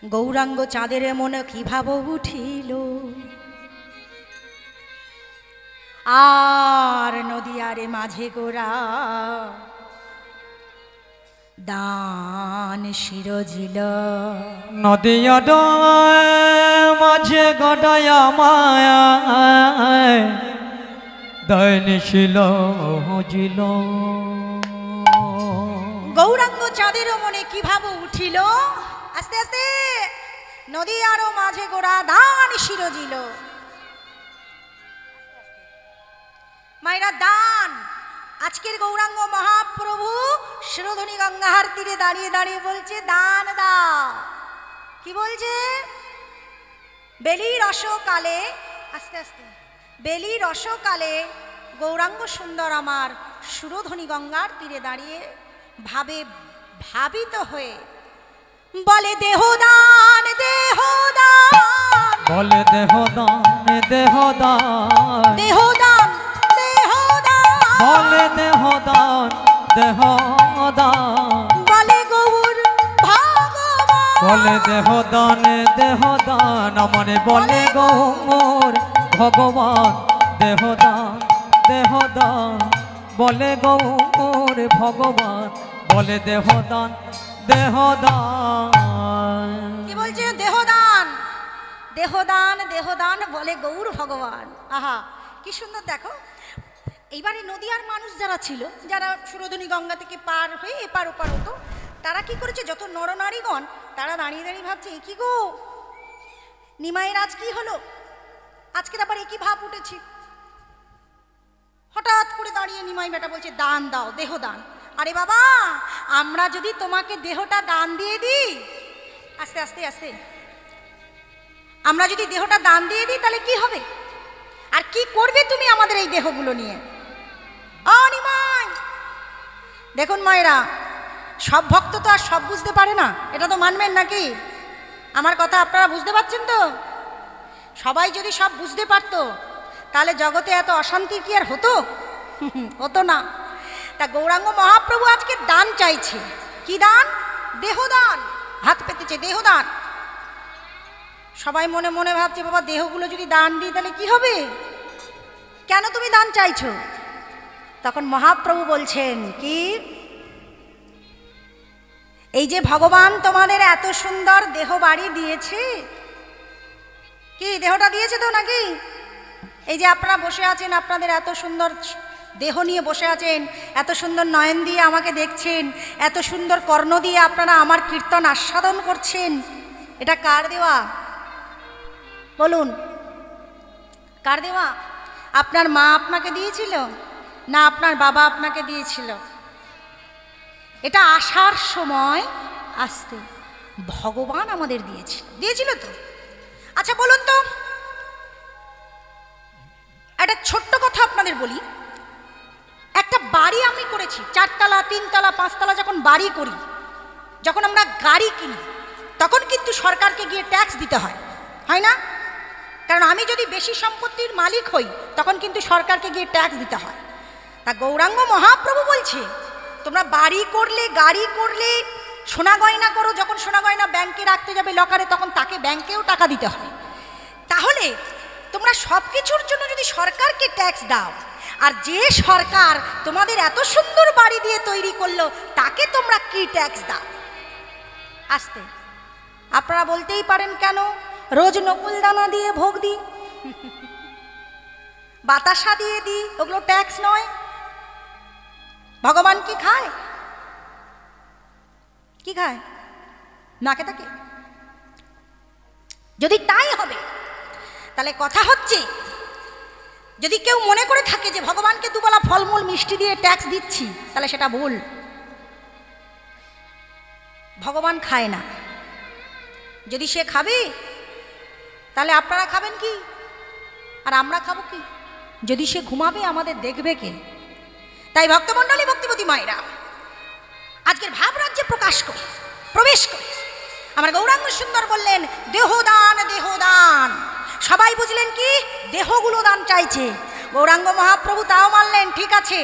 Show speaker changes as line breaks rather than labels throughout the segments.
গৌরাঙ্গ চাঁদের মনে কি ভাব উঠিল, আর নদিয়ারে মাঝে গোরা দান শিরজিল।
নদিয়ার মাঝে গড়ায়া মায়া দান শিরজিল।
গৌরাঙ্গ চাঁদের মনে কি ভাব উঠিল, আস্তে আস্তে নদিয়ারও মাঝে গোরা দান শিরজিল। মায়েরা দান, আজকের গৌরাঙ্গ মহাপ্রভু শিরোধনী গঙ্গার তীরে দাঁড়িয়ে দাঁড়িয়ে বলছে দান দাও। কি বলছে? বেলি রসকালে, আস্তে আস্তে বেলি রসকালে গৌরাঙ্গ সুন্দর আমার সুরধনী গঙ্গার তীরে দাঁড়িয়ে ভাবে ভাবিত হয়ে বলে দেহদান দেহদান,
বলে দেহদান দেহদান,
দেহদান দেহদান,
বলে দেহদান দেহদান,
বলে গৌর ভগবান,
বলে দেহদান দেহদান, আমার বলে গৌর ভগবান। দেহদান দেহদান, বলে গৌর ভগবান, বলে দেহদান দেহদান।
কি বলছে? দেহদান দেহদান দেহদান, বলে গৌর ভগবান। আহা কি সুন্দর! দেখো এইবারে নদিয়ার মানুষ যারা ছিল, যারা সুরধনী গঙ্গা থেকে পার হয়ে এপার ওপার হতো, তারা কি করেছে, যত নরনারীগণ তারা দাঁড়িয়ে দাঁড়িয়ে ভাবছে কি গো নিমাইয়ের আজ কি হলো, আজকের আবার একই ভাব উঠেছে। হঠাৎ করে দাঁড়িয়ে নিমাই বেটা বলছে দান দাও, দেহদান। আরে বাবা, আমরা যদি তোমাকে দেহটা দান দিয়ে দিই, আস্তে আস্তে আস্তে, আমরা যদি দেহটা দান দিয়ে দিই তাহলে কি হবে, আর কি করবে তুমি আমাদের এই দেহগুলো নিয়ে? নিমাই, দেখুন মায়েরা, সব ভক্ত তো আর সব বুঝতে পারে না, এটা তো মানবেন নাকি? আমার কথা আপনারা বুঝতে পারছেন তো? সবাই যদি সব বুঝতে পারতো তাহলে জগতে এত অশান্তি কি আর হতো? হতো না। তা গৌরাঙ্গ মহাপ্রভু আজকে দান চাইছে। কি দান? দেহদান, হাত পেতেছে দেহদান। সবাই মনে মনে ভাবছে বাবা দেহগুলো যদি দান দিই তাহলে কি হবে, কেন তুমি দান চাইছো? তখন মহাপ্রভু বলছেন কি, এই যে ভগবান তোমাদের এত সুন্দর দেহ বাড়ি দিয়েছে, কি দেহটা দিয়েছে তো নাকি? এই যে আপনারা বসে আছেন, আপনাদের এত সুন্দর দেহ নিয়ে বসে আছেন, এত সুন্দর নয়ন দিয়ে আমাকে দেখছেন, এত সুন্দর কর্ণ দিয়ে আপনারা আমার কীর্তন আস্বাদন করছেন, এটা কার দেওয়া বলুন? কার দেওয়া? আপনার মা আপনাকে দিয়েছিল না আপনার বাবা আপনাকে দিয়েছিল? এটা আসার সময় আসতে ভগবান আমাদের দিয়েছিল তো। আচ্ছা বলুন তো, একটা ছোট্ট কথা আপনাদের বলি। একটা বাড়ি আমি করেছি, 4 তলা 3 তলা 5 তলা যখন বাড়ি করি, যখন আমরা গাড়ি কিনি, তখন কিন্তু সরকারকে গিয়ে ট্যাক্স দিতে হয়, হয় না? কারণ আমি যদি বেশি সম্পত্তির মালিক হই তখন কিন্তু সরকারকে গিয়ে ট্যাক্স দিতে হয়। তা গৌরাঙ্গ মহাপ্রভু বলছে তোমরা বাড়ি করলে, গাড়ি করলে, সোনা গয়না করো, যখন সোনা গয়না ব্যাংকে রাখতে যাবে লকারে, তখন তাকে ব্যাংকেও টাকা দিতে হয়। তাহলে তোমরা সব কিছুর জন্য যদি সরকারকে ট্যাক্স দাও, আর যে সরকার তোমাদের এত সুন্দর বাড়ি দিয়ে তৈরি করলো তাকে তোমরা কি ট্যাক্স দাও? আসতে আপনারা বলতেই পারেন কেন রোজ নকুল দানা দিয়ে ভোগ দিই, বাতাসা দিয়ে দিই, ওগুলো ট্যাক্স নয়? ভগবান কি খায়? কি খায়? নাকে থাকে? যদি তাই হবে তাহলে কথা হচ্ছে, যদি কেউ মনে করে থাকে যে ভগবানকে দুবেলা ফলমূল মিষ্টি দিয়ে ট্যাক্স দিচ্ছি, তাহলে সেটা ভুল। ভগবান খায় না। যদি সে খাবে তাহলে আপনারা খাবেন কি, আর আমরা খাবো কি? যদি সে ঘুমাবে আমাদের দেখবে কে? তাই ভক্তমণ্ডলী, ভক্তিপতি মায়েরা, আজকের ভাবরাজ্যে প্রবেশ করে আমার গৌরাঙ্গ সুন্দর বললেন দেহদান দেহদান। সবাই বুঝলেন কি দেহগুলো দান চাইছে। গৌরাঙ্গ মহাপ্রভু তাও মানলেন, ঠিক আছে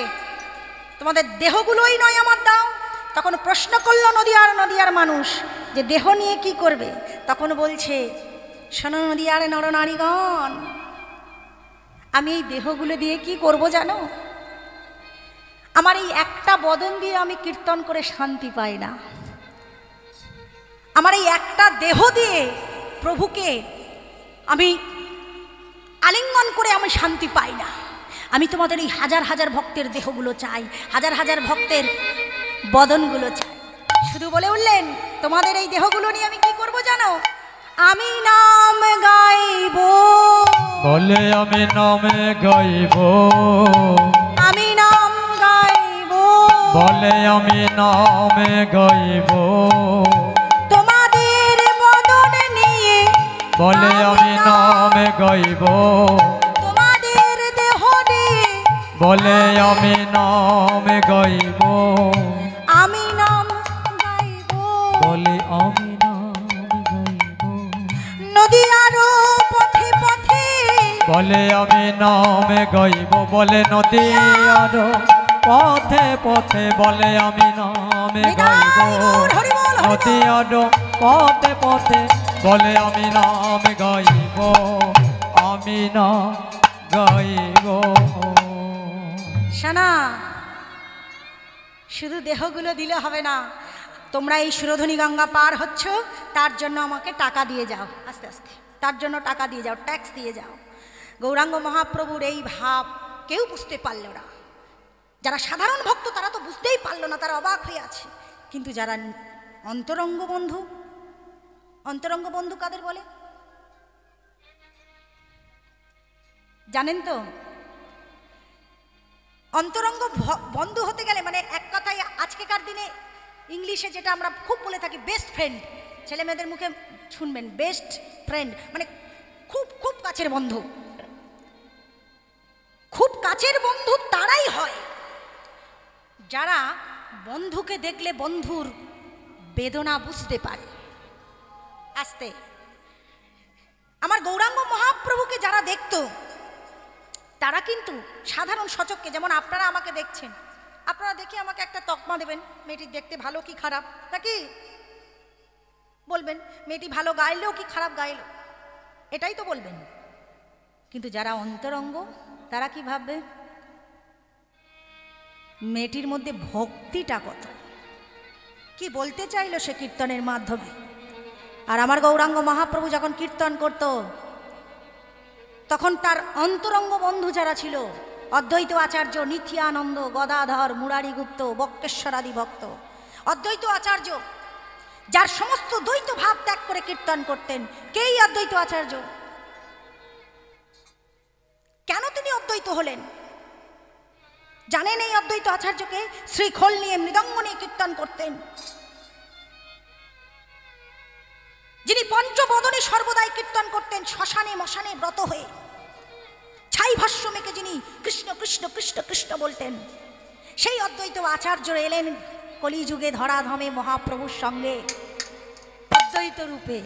তোমাদের দেহগুলোই নয় আমার দাও। তখন প্রশ্ন করল নদিয়ার মানুষ যে দেহ নিয়ে কি করবে? তখন বলছে, শোনো নদীয়ার নরনারীগণ, আমি এই দেহগুলো দিয়ে কি করব জানো? আমার এই একটা বদন দিয়ে আমি কীর্তন করে শান্তি পাই না। আমার এই একটা দেহ দিয়ে প্রভুকে আমি আলিঙ্গন করে আমি শান্তি পাই না। আমি তোমাদের এই হাজার হাজার ভক্তের দেহগুলো চাই, হাজার হাজার ভক্তের বদনগুলো চাই। শুধু বলে উঠলেন, তোমাদের এই দেহগুলো নিয়ে আমি কি করব জানো? আমি নাম গাইব।
বলে আমি নামে গাইব,
আমি নাম গাইব।
বলে আমি নামে গাইব,
তোমাদের বদন নিয়ে।
বলে আমি নামে গাইব,
তোমাদের দেহ নিয়ে।
বলে আমি নামে গাইব,
আমি নাম গাইব।
বলে আমি নামে গাইব,
নদী আরো পথে পথে।
বলে আমি নামে গাইব, বলে নদী আরো পথে পথে, বলে আমি নামে গাইব, নদী আরো পথে পথে, বলে আমি নামে গাইব, আমি না গাইব।
শানা, শুধু দেহগুলো দিলে হবে না। তোমরা এই সুরধনী গঙ্গা পার হচ্ছ, তার জন্য আমাকে টাকা দিয়ে যাও, আস্তে আস্তে তার জন্য টাকা দিয়ে যাও, ট্যাক্স দিয়ে যাও। গৌরাঙ্গ মহাপ্রভুর এই ভাব কেউ বুঝতে পারল না। যারা সাধারণ ভক্ত তারা তো বুঝতেই পারলো না, তারা অবাক হয়ে আছে। কিন্তু যারা অন্তরঙ্গ বন্ধু, অন্তরঙ্গ বন্ধু কাদের বলে জানেন তো? অন্তরঙ্গ বন্ধু হতে গেলে মানে এক কথায় আজকেকার দিনে ইংলিশে যেটা আমরা খুব বলে থাকি বেস্ট ফ্রেন্ড, ছেলে মেয়েদের মুখে শুনবেন বেস্ট ফ্রেন্ড, মানে খুব খুব কাছের বন্ধু। খুব কাছের বন্ধু তারাই হয় যারা বন্ধুকে দেখলে বন্ধুর বেদনা বুঝতে পারে। আস্তে আমার গৌরাঙ্গ মহাপ্রভুকে যারা দেখতো তারা কিন্তু সাধারণ সচককে, যেমন আপনারা আমাকে দেখছেন, আপনারা দেখে আমাকে একটা তকমা দেবেন, মেয়েটি দেখতে ভালো কি খারাপ, নাকি বলবেন মেয়েটি ভালো গাইলেও কি খারাপ গাইল, এটাই তো বলবেন। কিন্তু যারা অন্তরঙ্গ তারা কি ভাববে? মেয়েটির মধ্যে ভক্তিটা কত, কি বলতে চাইলো সে কীর্তনের মাধ্যমে। আর আমার গৌরাঙ্গ মহাপ্রভু যখন কীর্তন করত তখন তার অন্তরঙ্গ বন্ধু যারা ছিল, অদ্বৈত আচার্য, নিত্যানন্দ, গদাধর, মুরারিগুপ্ত, বক্রেশ্বরাদি ভক্ত, অদ্বৈত আচার্য যার সমস্ত দ্বৈত ভাব ত্যাগ করে কীর্তন করতেন। কেই অদ্বৈত আচার্য? কেন তিনি অদ্বৈত হলেন জানেন? এই অদ্বৈত আচার্যকে শ্রীখোল নিয়ে মৃদঙ্গ নিয়ে কীর্তন করতেন, যিনি পঞ্চবদনে সর্বদাই কীর্তন করতেন, শ্মশানে মশানে ব্রত হয়ে ছাই ভাষ্য মেখে যিনি কৃষ্ণ কৃষ্ণ কৃষ্ণ কৃষ্ণ বলতেন। সেই অদ্বৈত আচার্য এলেন কলিযুগে ধরাধামে মহাপ্রভুর সঙ্গে অদ্বৈত রূপে।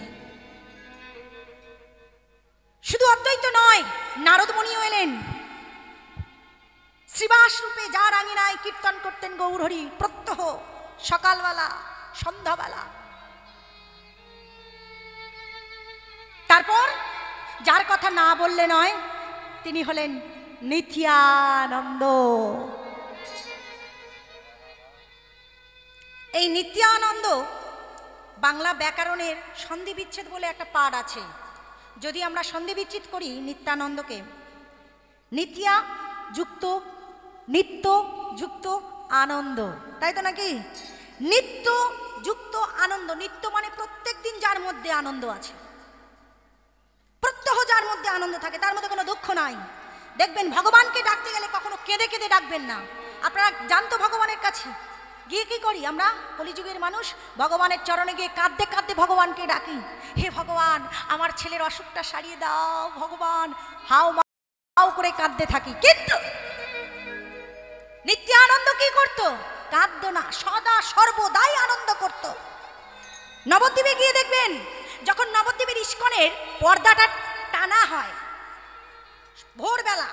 শুধু অদ্বৈত নয়, নারদ মুনিও এলেন শ্রীবাস রূপে, যার আঙিনায় কীর্তন করতেন গৌরহরি প্রত্যহ সকালবেলা সন্ধ্যাবেলা। তারপর যার কথা না বললে নয়, তিনি হলেন নিত্যানন্দ। এই নিত্যানন্দ বাংলা ব্যাকরণের সন্ধি বিচ্ছেদ বলে একটা পাঠ আছে। যদি আমরা সন্ধি বিচ্ছেদ করি নিত্যানন্দকে, নিত্যা যুক্ত নিত্য যুক্ত আনন্দ, তাই তো নাকি? নিত্য যুক্ত আনন্দ, নিত্য মানে প্রত্যেক দিন যার মধ্যে আনন্দ আছে, প্রত্যহ যার মধ্যে আনন্দ থাকে, তার মধ্যে কোনো দুঃখ নাই। দেখবেন ভগবানকে ডাকতে গেলে কখনো কেঁদে কেঁদে ডাকবেন না। আপনারা জানতো ভগবানের কাছে গিয়ে কি করি আমরা, কলিযুগের মানুষ ভগবানের চরণে গিয়ে কাঁদতে কাঁদতে ভগবানকে ডাকি, হে ভগবান আমার ছেলের অসুখটা সারিয়ে দাও, ভগবান হাও মাও করে কাঁদতে থাকি। কিন্তু নিত্যানন্দ কি করতো? কাঁদতো না, সদা সর্বদাই আনন্দ করত। নবদ্বীপে গিয়ে দেখবেন যখন নবদ্বীপের ইস্কনের পর্দাটা টানা হয় ভোরবেলা,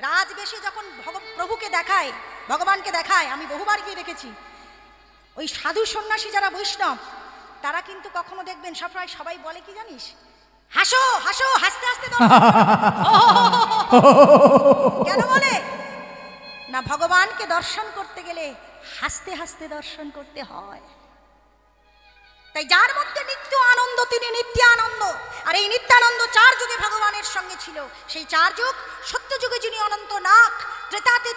রাজবেশে যখন প্রভুকে দেখায়, ভগবানকে দেখায়, আমি বহুবার গিয়ে দেখেছি, ওই সাধু সন্ন্যাসী যারা বৈষ্ণব তারা কিন্তু কখনো দেখবেন সবাই সবাই বলে কি জানিস, হাসো হাসো, হাসতে হাসতে কেন বলে না? ভগবানকে দর্শন করতে গেলে হাসতে হাসতে দর্শন করতে হয়। তাই যার মধ্যে নিত্য আনন্দ তিনি নিত্যানন্দ। আর এই নিত্যানন্দ 4 যুগে ভগবানের সঙ্গে ছিল। সেই 4 যুগ, সত্য যুগে যিনি অনন্ত নাগ, ত্রেতাতে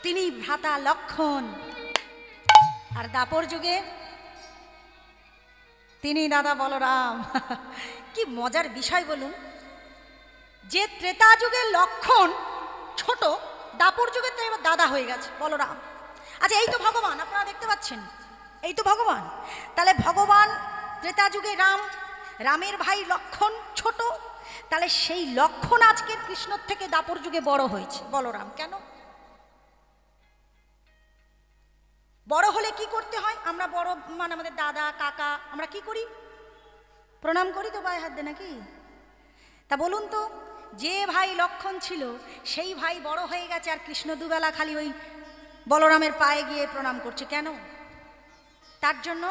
তিনি ভ্রাতা লক্ষণ, আর দাপর যুগে তিনি দাদা বলরাম। কি মজার বিষয় বলুন, যে ত্রেতা যুগের লক্ষণ ছোট, দাপর যুগে তো এবার দাদা হয়ে গেছে বলরাম। আচ্ছা, এই তো ভগবান, আপনারা দেখতে পাচ্ছেন, এই তো ভগবান। তাহলে ভগবান ত্রেতা যুগে রাম, রামের ভাই লক্ষণ ছোট, তাহলে সেই লক্ষণ আজকের কৃষ্ণর থেকে দাপর যুগে বড় হয়েছে বলরাম। কেন? বড় হলে কি করতে হয়? আমরা বড় মানে আমাদের দাদা কাকা, আমরা কি করি? প্রণাম করি তো, পায়ে হাত দে নাকি? তা বলুন তো, যে ভাই লক্ষণ ছিল সেই ভাই বড় হয়ে গেছে, আর কৃষ্ণ দুবেলা খালি ওই বলরামের পায়ে গিয়ে প্রণাম করছে। কেন? তার জন্য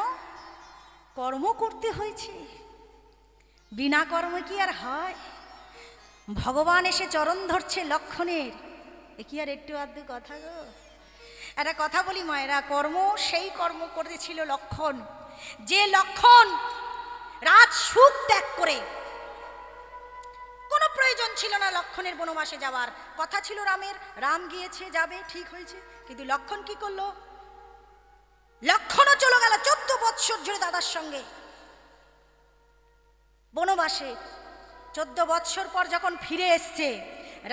কর্ম করতে হয়েছে। বিনা কর্ম কি আর হয়? ভগবান এসে চরণ ধরছে লক্ষণের, এ কি আর একটু আধটু কথা গো? একটা কথা বলি মায়েরা, কর্ম সেই কর্ম করেছিল লক্ষণ, যে লক্ষণ রাজ সুখ ত্যাগ করে, কোনো প্রয়োজন ছিল না লক্ষণের বনবাসে যাওয়ার, কথা ছিল রামের, রাম গিয়েছে যাবে, ঠিক হয়েছে, কিন্তু লক্ষণ কি করলো? লক্ষণও চলে গেল 14 বৎসর জুড়ে দাদার সঙ্গে বনবাসে। 14 বৎসর পর যখন ফিরে এসছে,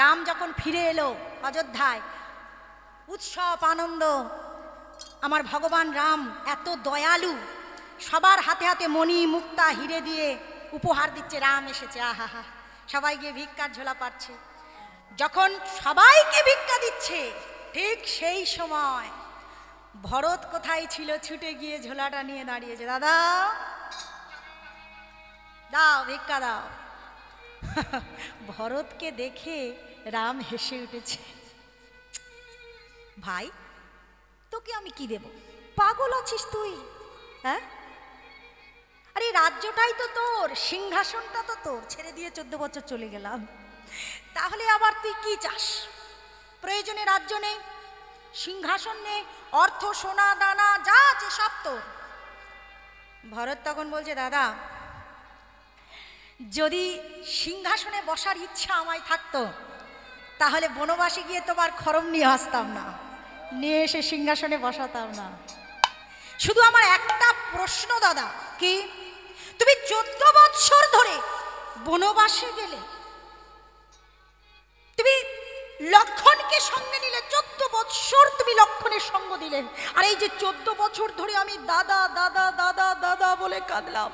রাম যখন ফিরে এলো অযোধ্যায়, উৎসব আনন্দ। আমার ভগবান রাম এত দয়ালু, সবার হাতে হাতে মণি মুক্তা হিরে দিয়ে উপহার দিচ্ছে। রাম এসেছে, আহা হা, সবাই গিয়ে ভিক্ষার ঝোলা পাচ্ছে। যখন সবাইকে ভিক্ষা দিচ্ছে, ঠিক সেই সময় ভরত কোথায় ছিল, ছুটে গিয়ে ঝোলাটা নিয়ে দাঁড়িয়েছে, দাদা দাও ভিক্ষা দাও। ভরতকে দেখে রাম হেসে উঠেছে, ভাই তোকে আমি কি দেব, পাগল আছিস তুই? হ্যাঁ, আরে রাজ্যটাই তো তোর, সিংহাসনটা তো তোর, ছেড়ে দিয়ে 14 বছর চলে গেলাম, তাহলে আবার তুই কি চাস? প্রয়োজনে রাজ্য নেই, সিংহাসন নেই, অর্থ সোনা দানা যা আছে সব তোর। ভরত তখন বলছে, দাদা যদি সিংহাসনে বসার ইচ্ছা আমায় থাকতো, তাহলে বনবাসে গিয়ে তোমার খড়ম নিয়ে আসতাম না, নিয়ে এসে সিংহাসনে বসাতাম না। শুধু আমার একটা প্রশ্ন দাদা, কি তুমি 14 বৎসর ধরে বনবাসে গেলে, তুমি লক্ষণকে সঙ্গে নিলে, 14 বৎসর তুমি লক্ষণের সঙ্গ দিলে, আর এই যে 14 বছর ধরে আমি দাদা দাদা দাদা দাদা বলে কাঁদলাম,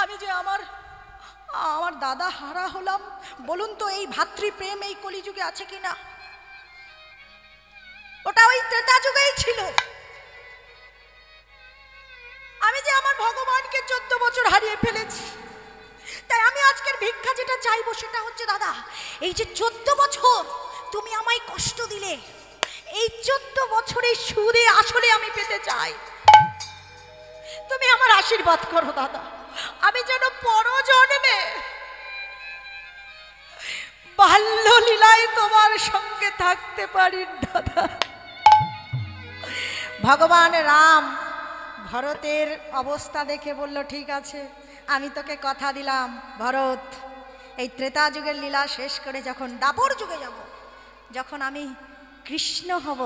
আমি যে আমার দাদা হারা হলাম, বলুন তো এই ভাতৃপ্রেম এই কলিযুগে আছে কিনা? ওটা ওই ত্রেতা যুগেই ছিল। আমি যে আমার ভগবানকে 14 বছর হারিয়ে ফেলেছি, তাই আমি আজকের ভিক্ষা যেটা চাইবো সেটা হচ্ছে, দাদা এই যে 14 বছর তুমি আমায় কষ্ট দিলে, এই 14 বছরের সুদে আসলে আমি পেতে চাই, তুমি আমার আশীর্বাদ করো দাদা, আমি যেন পরজন্মে বাল্য লীলায় তোমার সঙ্গে থাকতে পারি দাদা। ভগবান রাম ভরতের অবস্থা দেখে বলল, ঠিক আছে, আমি তোকে কথা দিলাম ভরত, এই ত্রেতা যুগের লীলা শেষ করে যখন দাপর যুগে যাব, যখন আমি কৃষ্ণ হব,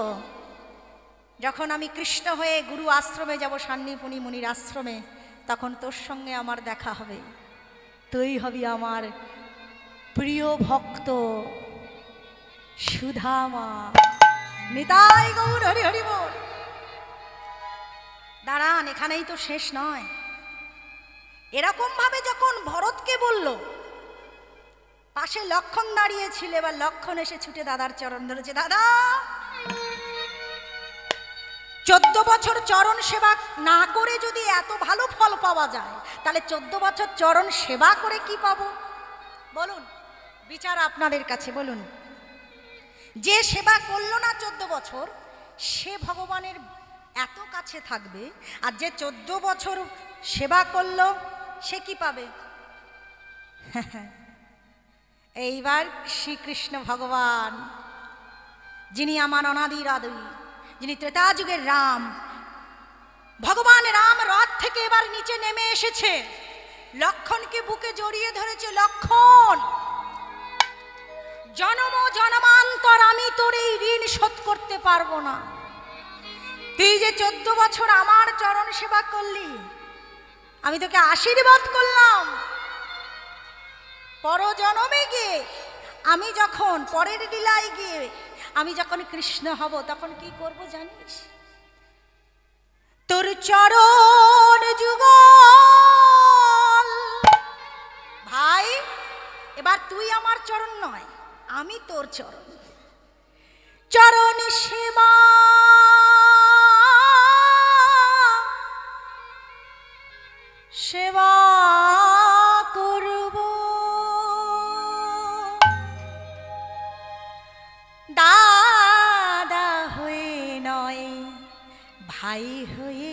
যখন আমি কৃষ্ণ হয়ে গুরু আশ্রমে যাব, সান্নিপুনি মুনির আশ্রমে, তখন তোর সঙ্গে আমার দেখা হবে, তুই হবি আমার প্রিয় ভক্ত সুধামা। নিতাই গৌর হরি হরি বল। দাঁড়ান, এখানেই তো শেষ নয়। এরকম ভাবে যখন ভরতকে বলল, পাশে লক্ষণ দাঁড়িয়েছিল, এবার লক্ষণ এসে ছুটে দাদার চরণ ধরেছে, দাদা 14 বছর চরণ সেবা না করে যদি এত ভালো ফল পাওয়া যায়, তাহলে 14 বছর চরণ সেবা করে কি পাবো বলুন? বিচার আপনাদের কাছে, বলুন। যে সেবা করলো না 14 বছর, সে ভগবানের এত কাছে থাকবে, আর যে 14 বছর সেবা করলো সে কি পাবে? এইবার শ্রীকৃষ্ণ ভগবান, যিনি আমার অনাদির আদি, যিনি ত্রেতা যুগের রাম, ভগবান রাম রথ থেকে এবার নিচে নেমে এসেছে, লক্ষণকে বুকে জড়িয়ে ধরেছে। লক্ষণ, জনম জনমান্তর আমি তোর এই ঋণ শোধ করতে পারবো না। তুই যে 14 বছর আমার চরণ সেবা করলি, আমি তোকে আশীর্বাদ করলাম। পরজনমে গিয়ে আমি যখন, পরের লীলায় গিয়ে আমি যখন কৃষ্ণ হব, তখন কি করব জানিস? তোর চরণ যুগল। ভাই, এবার তুই আমার চরণ নয়, আমি তোর চরণ, চরণ সেবা সেবা করব। দাদা হয়ে নয়, ভাই হয়ে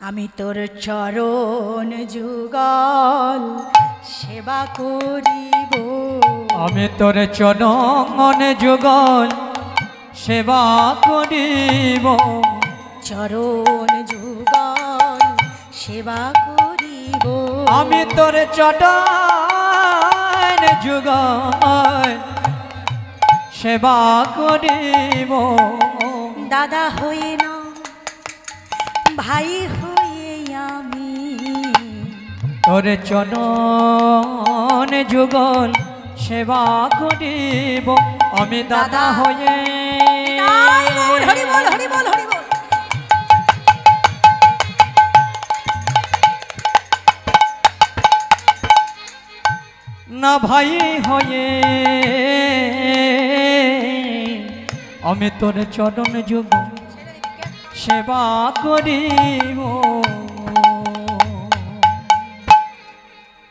আমি তোর চরণ যুগল সেবা করিব।
আমি তোর চরণ যুগল সেবা করিব।
চরণ যুগল সেবা করিব।
আমি তোর চরণ যুগল সেবা করিব।
দাদা হয়ে না, ভাই হয়ে আমি
তোর চরণ যুগল সেবা করিব। আমি দাদা হয়ে।
হরি বল, হরি বল, হরি বল।
না ভাই হয়ে আমি তোর চরণ যুগল সেবা করিব।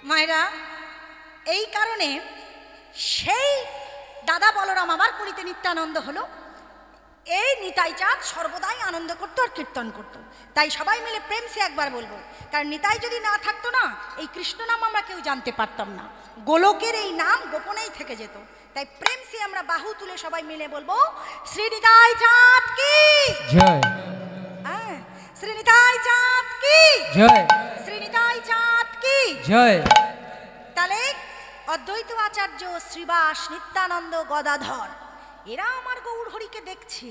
মায়েরা, এই কারণে সেই দাদা বলরাম আবার পুরীতে নিত্যানন্দ হলো। এই নিতাই চাঁদ সর্বদাই আনন্দ করতো আর কীর্তন করতো। তাই সবাই মিলে প্রেম সে একবার বলবো, কারণ নিতাই যদি না থাকতো না, এই কৃষ্ণ নাম আমরা কেউ জানতে পারতাম না। গোলকের এই নাম গোপনেই থেকে যেত। তাই প্রেম সে আমরা বাহু তুলে সবাই মিলে বলবো, শ্রী নিতাই চাঁদ কি
জয়।
হ্যাঁ, শ্রী নিতাই চাঁদ কি
জয়।
শ্রী নিতাই চাঁদ কি
জয়।
তাহলে অদ্বৈত আচার্য, শ্রীবাস, নিত্যানন্দ, গদাধর, এরা আমার গৌরহরিকে দেখছে।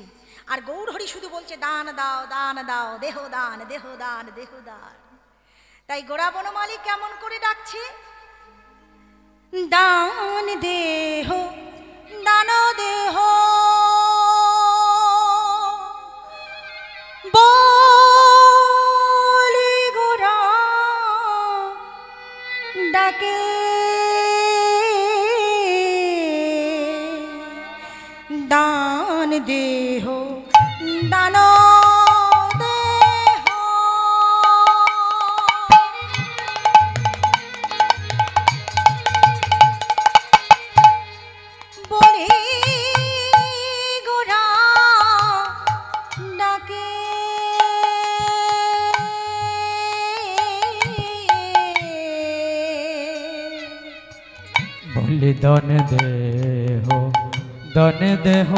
আর গৌরহরি শুধু বলছে দান দাও, দান দাও, দেহ দান, দেহ দান, দেহ দান। তাই গোড়া বনমালী কেমন করে ডাকছে? দান দেহ, দান দেহ, বলি গোড়া ডাকে। দান দেহ, দান দেহ, বলি গোড়া ডাকে।
বলি দন দেহ, দন দেহ,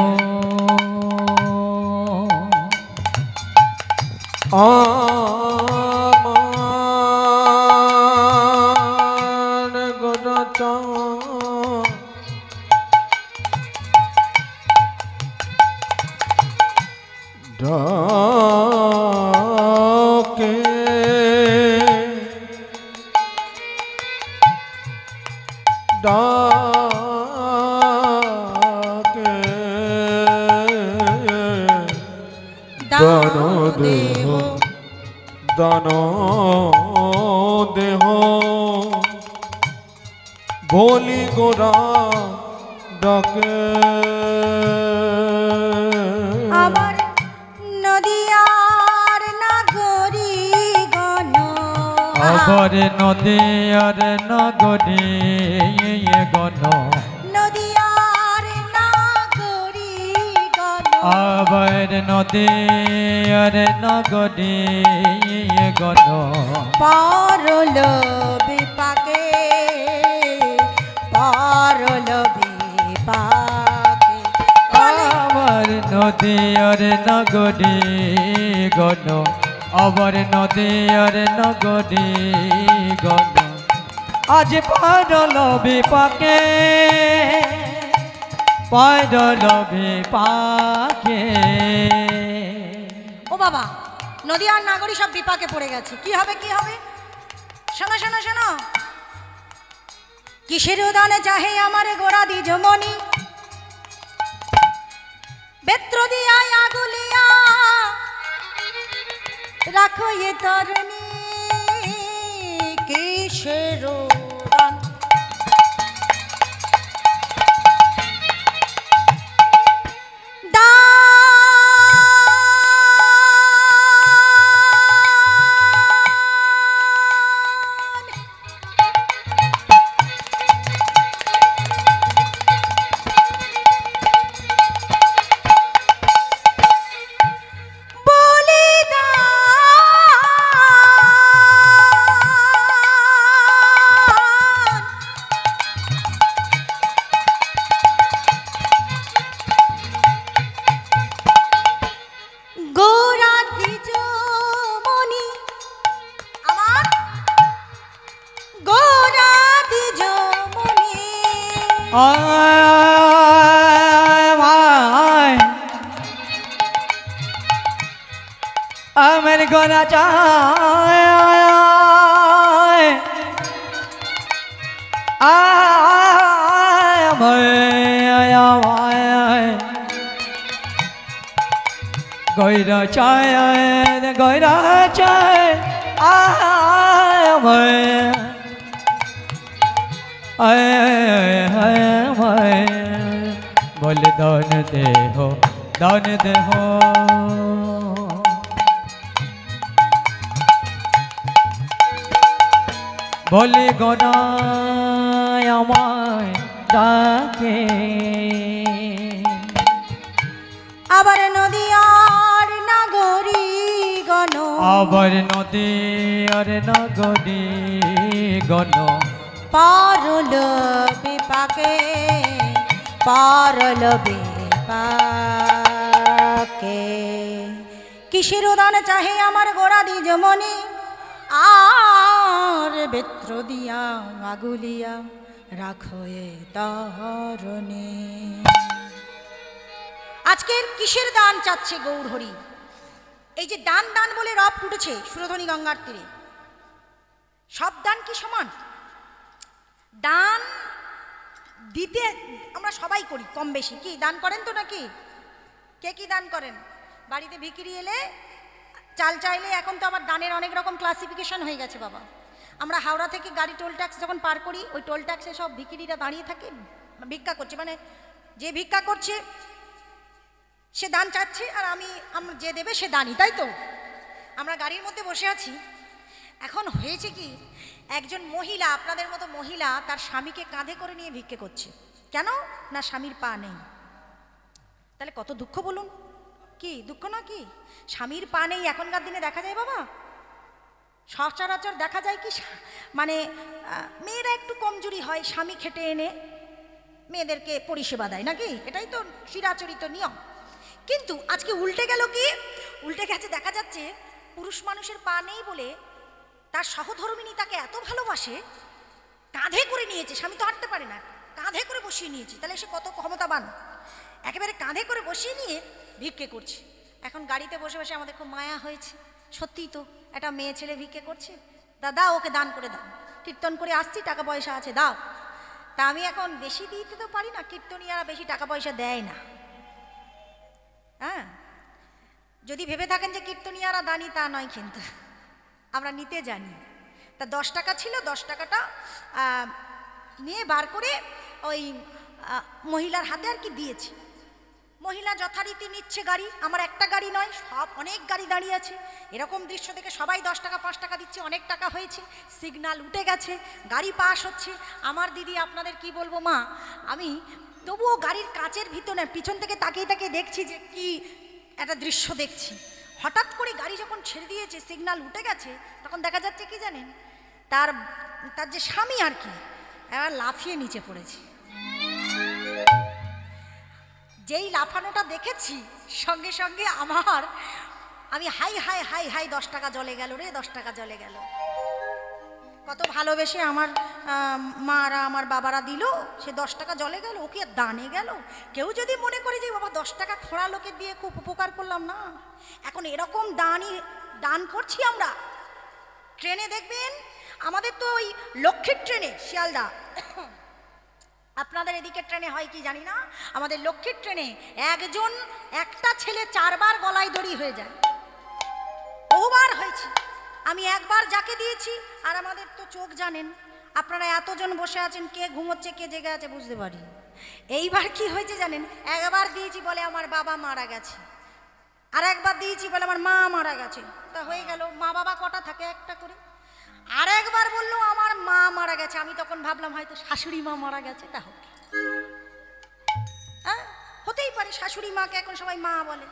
আমার গোটা ডাকে। ডাকে দান দেহ, দান দেহ, বলি গোরা ডাকে।
আমার নদিয়ার নাগরী গণ,
আবার নদিয়ার নগরী গণ,
নদিয়ার নাগরী গণ,
আবার নদী আর নগরী গণ
পারল বিপাকে পারল বিপাকে
আবার নদী আর নগরী গণ আবার নদী আর নগরী গণ আজ পারল বিপাকে পারল বিপাকে।
ও বাবা, নদী আর নাগরী সব বিপাকে পড়ে গেছে, কি হবে কি হবে? শোনো শোনো শোনো, কিসের উদানে চাহে আমারে গোড়া দ্বিজমণি, বেত্র দিয়া আগুলিয়া রাখো এ তরণী, কিসের উদান
আমার গোনা চায় গয়রা চায় গয়রা চায় বলে দান দেহ দান দেহ বলে গনায় আমায় ডাকে
আবার নদী আর নাগরী গণ
আবার নদী আর নগরী গণ
পারল বিপাকে পারল বিপাকে কিসের উদান চাহে আমার গোড়া দ্বিজমণি আর বেত্র দিয়া আগুলিয়া রাখো এ তরণী। আজকের কিসের দান চাচ্ছে গৌর হরি? এই যে দান দান বলে রব টুটেছে সুরধনী গঙ্গার তীরে, সব দান কি সমান? দান দিতে আমরা সবাই করি কম বেশি, কি দান করেন তো নাকি? কে কি দান করেন? বাড়িতে ভিখিরি এলে চাল চাইলে, এখন তো আবার দানের অনেক রকম ক্লাসিফিকেশন হয়ে গেছে বাবা। আমরা হাওড়া থেকে গাড়ি টোল ট্যাক্স যখন পার করি, ওই টোল ট্যাক্সে সব ভিখিরিরা দাঁড়িয়ে থাকে, ভিক্ষা করছে, মানে যে ভিক্ষা করছে সে দান চাচ্ছে, আর আমরা যে দেবে সে দানই, তাই তো? আমরা গাড়ির মধ্যে বসে আছি, এখন হয়েছে কি, একজন মহিলা, আপনাদের মতো মহিলা, তার স্বামীকে কাঁধে করে নিয়ে ভিক্ষে করছে। কেন না? স্বামীর পা নেই। তাহলে কত দুঃখ বলুন, কি দুঃখ না? কি স্বামীর পা নেই এখনকার দিনে দেখা যায় বাবা? সচরাচর দেখা যায় কি, মানে মেয়েরা একটু কমজোরি হয়, স্বামী খেটে এনে মেয়েদেরকে পরিষেবা দেয় নাকি? এটাই তো চিরাচরিত নিয়ম। কিন্তু আজকে উল্টে গেল কি? উল্টে গেছে, দেখা যাচ্ছে পুরুষ মানুষের পা নেই বলে তার সহধর্মিণী তাকে এত ভালোবাসে, কাঁধে করে নিয়েছে। স্বামী তো হাঁটতে পারে না, কাঁধে করে বসিয়ে নিয়েছে। তাহলে সে কত ক্ষমতাবান! একেবারে কাঁধে করে বসিয়ে নিয়ে ভিক্ষে করছে। এখন গাড়িতে বসে বসে আমাদের খুব মায়া হয়েছে, সত্যিই তো একটা মেয়ে ছেলে ভিক্ষে করছে, দাদা ওকে দান করে দাও, কীর্তন করে আসছি, টাকা পয়সা আছে দাও। তা আমি এখন বেশি দিতে তো পারি না, কীর্তনীয়ারা বেশি টাকা পয়সা দেয় না। হ্যাঁ, যদি ভেবে থাকেন যে কীর্তনীয়ারা দানি, তা নয়, কিন্তু আমরা নিতে জানি। তা 10 টাকা ছিল, 10 টাকাটা নিয়ে বার করে ওই মহিলার হাতে আর কি দিয়েছি। মহিলা যথারীতি নিচ্ছে গাড়ি, আমার একটা গাড়ি নয়, সব অনেক গাড়ি দাঁড়িয়ে আছে। এরকম দৃশ্য দেখে সবাই 10 টাকা 5 টাকা দিচ্ছে, অনেক টাকা হয়েছে, সিগন্যাল উঠে গেছে, গাড়ি পাস হচ্ছে। আমার দিদি, আপনাদের কি বলবো মা, আমি তবুও গাড়ির কাচের ভিতরে পিছন থেকে তাকিয়ে তাকিয়ে দেখছি যে কি একটা দৃশ্য দেখছি। হঠাৎ করে গাড়ি যখন ছেড়ে দিয়েছে, সিগন্যাল উঠে গেছে, তখন দেখা যাচ্ছে কি জানেন, তার তার যে স্বামী আর কি এবার লাফিয়ে নিচে পড়েছে। যেই লাফানোটা দেখেছি সঙ্গে সঙ্গে আমি হাই হাই হাই হাই 10 টাকা জলে গেল রে, 10 টাকা জলে গেল। কত ভালোবেসে আমার মারা আমার বাবারা দিল, সে 10 টাকা জলে গেল, ও কি আর দানে গেল? কেউ যদি মনে করে যে বাবা 10 টাকা খোঁড়া লোকে দিয়ে খুব উপকার করলাম, না, এখন এরকম দান করছি আমরা। ট্রেনে দেখবেন, আমাদের তো ওই লক্ষ্মীর ট্রেনে, শিয়ালদা, আপনাদের এদিকে ট্রেনে হয় কি জানি না, আমাদের লক্ষ্মীর ট্রেনে একটা ছেলে 4 বার গলায় দড়ি হয়ে যায়। বহুবার হয়েছে। আমি একবার যাকে দিয়েছি, আর আমাদের তো চোখ জানেন, আপনারা এতজন বসে আছেন, কে ঘুমোচ্ছে কে জেগে আছে বুঝতে পারি। এইবার কি হয়েছে জানেন, একবার দিয়েছি বলে আমার বাবা মারা গেছে, আর একবার দিয়েছি বলে আমার মা মারা গেছে। তা হয়ে গেল, মা বাবা কটা থাকে? একটা করে। আর একবার বললো আমার মা মারা গেছে, আমি তখন ভাবলাম হয়তো শাশুড়ি মা মারা গেছে, তা হোক, হ্যাঁ হতেই পারে, শাশুড়ি মাকে এখন সবাই মা বলে।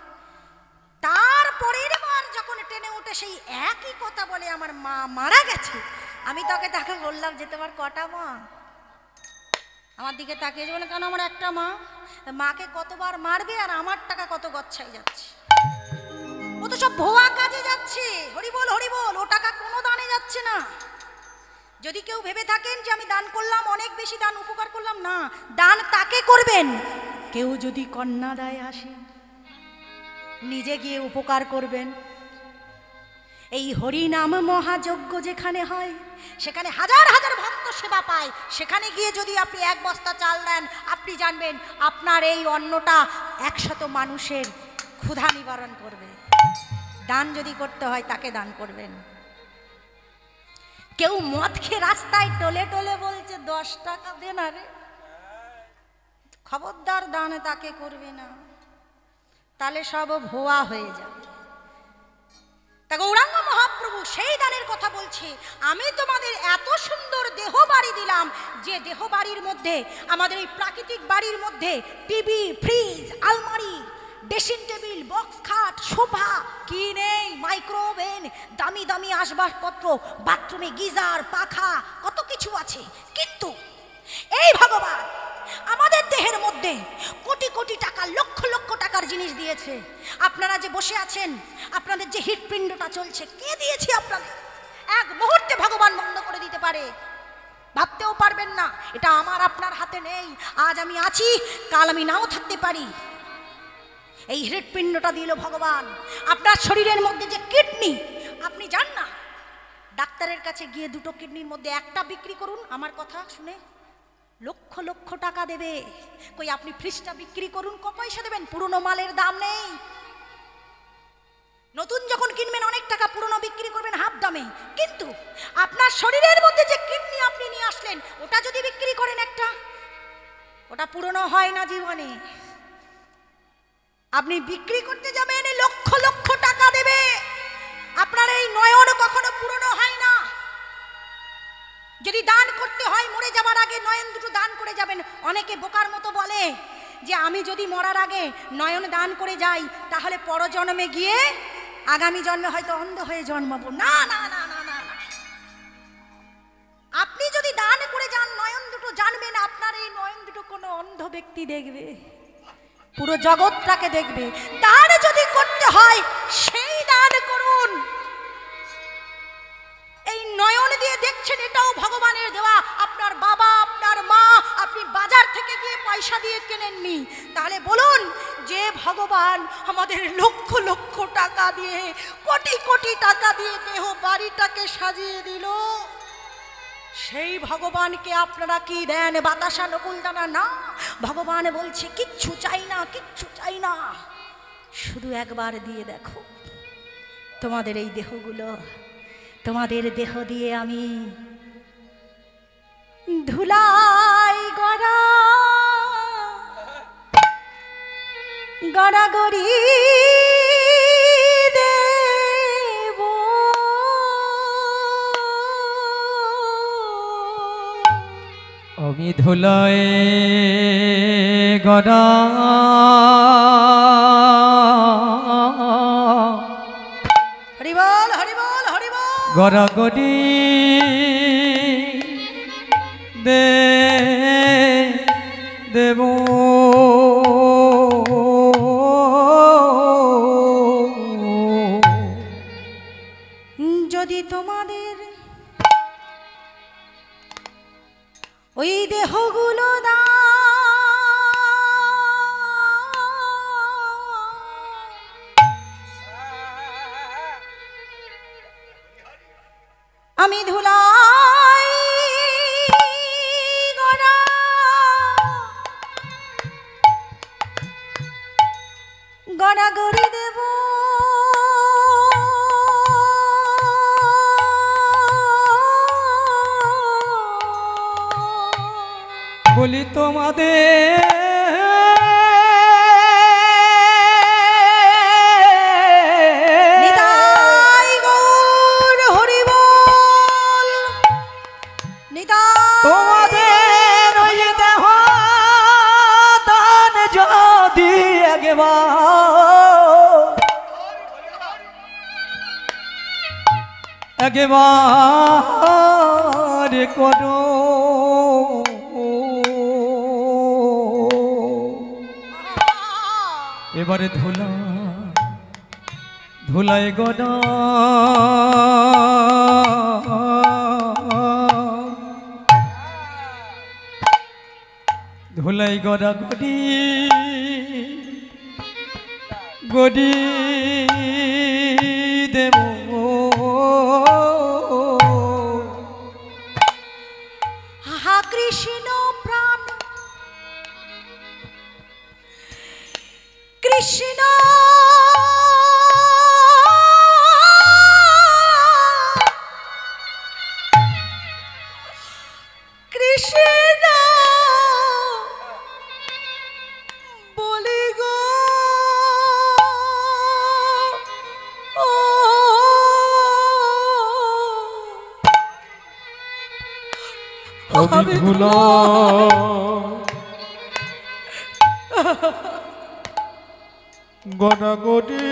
তারপরের বার যখন ট্রেনে উঠে সেই একই কথা বলে আমার মা মারা গেছে, আমি তাকে বললাম যে তোমার কটা মা? আমার দিকে তাকিয়ে বলে, কেন আমার একটা মা। মাকে কতবার মারবে আর আমার টাকা কত গচ্ছাই যাচ্ছে, ও তো সব ভুয়া কাজে যাচ্ছে। হরিবল হরিবল, ও টাকা কোনো দানে যাচ্ছে না। যদি কেউ ভেবে থাকেন যে আমি দান করলাম, অনেক বেশি দান উপকার করলাম, না, দান তাকে করবেন কেউ যদি কন্যাদায় আসে, নিজে গিয়ে উপকার করবেন। এই হরিনাম মহাযজ্ঞ যেখানে হয়, সেখানে হাজার হাজার ভক্ত সেবা পায়, সেখানে গিয়ে যদি আপনি 1 বস্তা চাল দেন, আপনি জানবেন আপনার এই অন্নটা 100 মানুষের ক্ষুধা নিবারণ করবে। দান যদি করতে হয় তাকে দান করবেন। কেউ মদ খেয়ে রাস্তায় টলে টলে বলছে 10 টাকা দে না রে, খবরদার দান তাকে করবে না, তাহলে সব ভুয়া হয়ে যাবে। তা গৌরাঙ্গ মহাপ্রভু সেই দানের কথা বলছে, আমি তোমাদের এত সুন্দর দেহ বাড়ি দিলাম, যে দেহ বাড়ির মধ্যে, আমাদের এই প্রাকৃতিক বাড়ির মধ্যে টিভি, ফ্রিজ, আলমারি, ড্রেসিং টেবিল, বক্স খাট, সোফা কি নেই, মাইক্রোওভেন, দামি দামি আসবাবপত্র, বাথরুমে গিজার, পাখা, কত কিছু আছে। কিন্তু এই ভগবান আমাদের দেহের মধ্যে কোটি কোটি টাকা, লক্ষ লক্ষ টাকার জিনিস দিয়েছে। আপনারা যে বসে আছেন, আপনাদের যে হৃৎপিণ্ডটা চলছে, কে দিয়েছে আপনাদের? এক মুহূর্তে ভগবান বন্ধ করে দিতে পারে, ভাবতেও পারবেন না। এটা আমার আপনার হাতে নেই। আজ আমি আছি, কাল আমি নাও থাকতে পারি। এই হৃৎপিণ্ডটা দিল ভগবান। আপনার শরীরের মধ্যে যে কিডনি, আপনি জান না, ডাক্তারের কাছে গিয়ে 2টো কিডনির মধ্যে একটা বিক্রি করুন, আমার কথা শুনে লক্ষ লক্ষ টাকা দেবে। কই আপনি ফ্রিজটা বিক্রি করুন, ক পয়সা দেবেন? পুরনো মালের দাম নেই। নতুন যখন কিনবেন অনেক টাকা, পুরনো বিক্রি করবেন হাফ দামে। কিন্তু আপনার শরীরের মধ্যে যে কিডনি আপনি নিয়ে আসলেন, ওটা যদি বিক্রি করেন একটা, ওটা পুরনো হয় না জীবনে। আপনি বিক্রি করতে যাবেন, লক্ষ লক্ষ টাকা দেবে। আপনার এই নয়ন কখনো পুরনো হয় না। যদি দান করতে হয়, মরে যাবার আগে নয়ন 2টো দান করে যাবেন। অনেকে বোকার মতো বলে যে আমি যদি মরার আগে নয়ন দান করে যাই, তাহলে পরজন্মে গিয়ে আগামী জন্মে হয়তো অন্ধ হয়ে জন্মাবো। না না না না না, আপনি যদি দান করে যান, নয়ন 2টো জানবেন, আপনার এই নয়ন 2টো কোনো অন্ধ ব্যক্তি দেখবে, পুরো জগৎটাকে দেখবে। দান যদি করতে হয়, সেই দান করুন। এই নয়ন দিয়ে দেখছেন, এটাও ভগবানের দেওয়া। আপনার বাবা, আপনার মা, আপনি বাজার থেকে গিয়ে পয়সা দিয়ে কেনেননি। তাহলে বলুন, যে ভগবান আমাদের লক্ষ লক্ষ টাকা দিয়ে, কোটি কোটি টাকা দিয়ে দেহ বাড়িটাকে সাজিয়ে দিল, সেই ভগবানকে আপনারা কি দেন? বাতাসা নকুলদানা না। ভগবান বলছে কিচ্ছু চাই না, কিচ্ছু চাই না, শুধু একবার দিয়ে দেখো তোমাদের এই দেহগুলো। তোমাদের দেহ দিয়ে আমি ধুলাই গড়াগড়ি দেব।
আমি ধুলায় গড়া
হরি বল হরি বল হরি বল।
গড়া গড়ি দে দেব
যদি তোমাদের ওই দেহগুলো আমি ধুলাই গড়া গড়াগড়ি দেব
বলি তোমাদের
নিতাই গৌর হরি বল নিতাই
তোমাদের ওই দেহ দান যদি একবার করো এবারে ধুলাই গড়া ধুলাই গড়া গড়ি গড়ি দেব
হা কৃষ্ণ প্রাণ কৃষ্ণ কৃষ্ণ বলি গো
আমি ভুলা গড়াগড়ি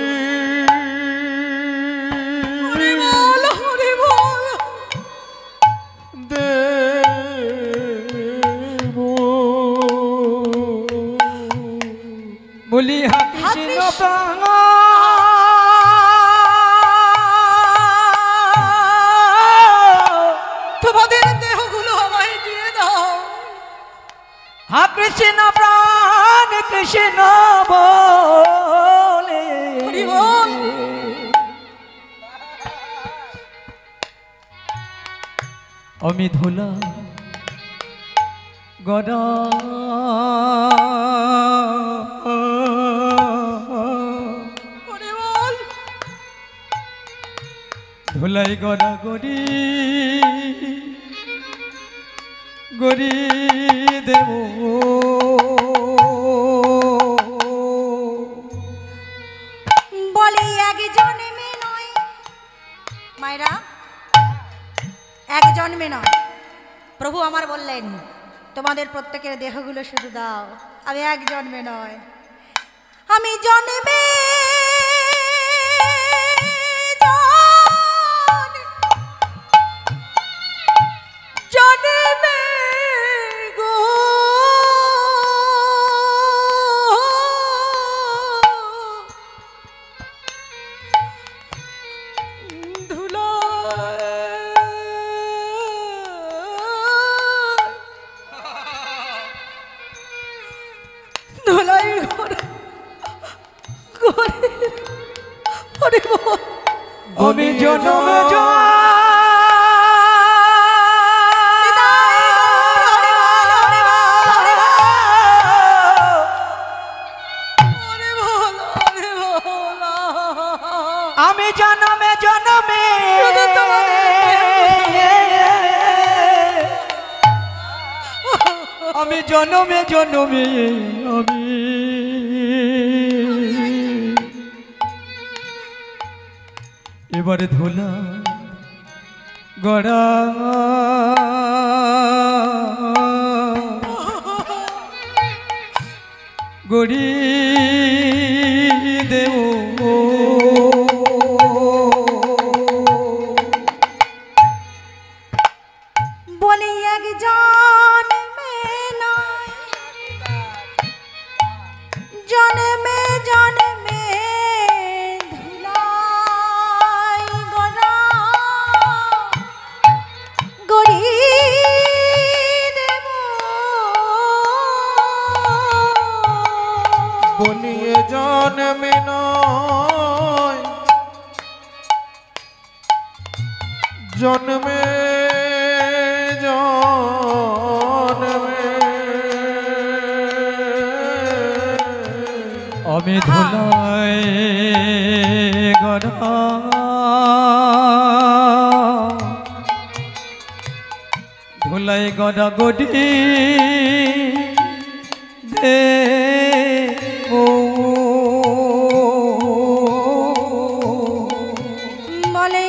হরি বল হরি বল
দেব বলি কৃষ্ণ প্রাণ
তোমাদের দেহগুলো আমায় দিয়ে দাও।
হা কৃষ্ণ প্রাণ কৃষ্ণ বলে
হরি বল।
আমি ধুলা গড়া
হরি বল।
ধুলাই গড়া গড়ি গড়ি দেব
বলি এক জন্মে নয় মায়েরা এক জন্মে নয় প্রভু আমার বললেন তোমাদের প্রত্যেকের দেহগুলো শুধু দাও। আমি এক জন্মে নয় আমি জন্মে জন্মে গো ধুলাই
আমি জন্ম আমি জন্মে জন্মে আমি জন্মে জন্মে আমি এবারে ধুলা গড়া গড়ি দেব
বলে একজন নয় জন্মে জন্মে ধুলাই গড়া গড়ি দেব
বলিয়ে জন্মে নয় জন্মে জন্মে
আমি ধুলাই গড়া ধুলাই গড়া গড়ি দে
বলে